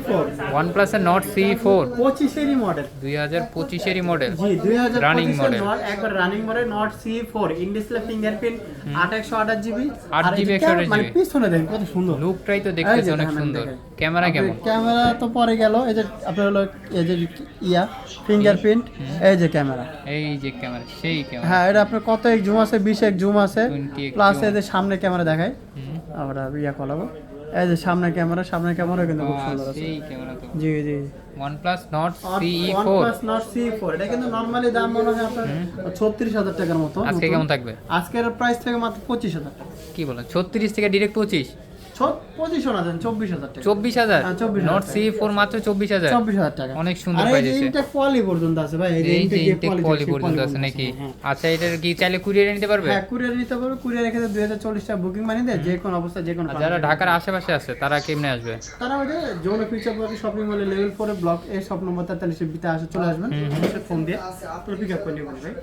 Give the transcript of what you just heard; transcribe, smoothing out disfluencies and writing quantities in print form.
C4 OnePlus এর Nord CE4 25 এরই model 2025 এরই মডেল। জি 2025 রানিং এর মডেল। নট একবার running model not C4 in display fingerprint 8/128 GB 8 GB 128 মানে GB। পিছনে দেখেন কত সুন্দর লুকটাই তো দেখতেছে এই যে অনেক দেখেন, সুন্দর। দেখেন। ক্যামেরা কেমন? ক্যামেরা তো পরে গেল, এই যে আপনার হলো এই যে ফিঙ্গারপ্রিন্ট, এই যে ক্যামেরা। এই যে ক্যামেরা, সেই ক্যামেরা। হ্যাঁ এটা আপনার কত এক জুম আছে, 20 এক জুম আছে, 20 এক প্লাস zoom। এই যে সামনে ক্যামেরা দেখায় হুম। আমরা করাবো। এই যে সামনে ক্যামেরা কিন্তু খুব সুন্দর আছে। সেই ক্যামেরা তো। জি জি OnePlus Nord CE4 OnePlus Nord CE4 এটা কিন্তু নরমালি দাম মনে হয় আপনার 36,000 টাকার মতো। আজকে কেমন থাকবে? আজকের প্রাইস থেকে মাত্র 25,000 টাকা। কি বলেন, 36 থেকে ডাইরেক্ট 25? 25 না দেন 24,000 টাকা। 24,000? হ্যাঁ, 24,000 Nord টাকা। CE4 মাত্র 24,000? 24,000 টাকা। অনেক সুন্দর আর এই প্রাইস যে আছে। ইনটেক কোয়ালি পর্যন্ত আছে ভাই, এই যে এই যে ইনটেক ইনটেক কোয়ালি পর্যন্ত আছে নাকি? হ্যাঁ। আচ্ছা, এটার কি চাইলে কুরিয়ারে নিতে পারবে? হ্যাঁ কুরিয়ার নিতে পারবে, কুরিয়ার রেখে 2040 টাকা বুকিং মানি দেয়, যে কোনো অবস্থা যে কোনো আর যারা ঢাকার আশেপাশে আছে তারা কেমনে আসবে? তারা ওই যে যৌন ফিউচার পার্ক শপিং মলে লেভেল 4 ব্লক এ শপ নম্বর 43 বিতে আসে, চলে আসবেন, ফোন দিয়ে পুরো পিক আপ করে নেবেন ভাই।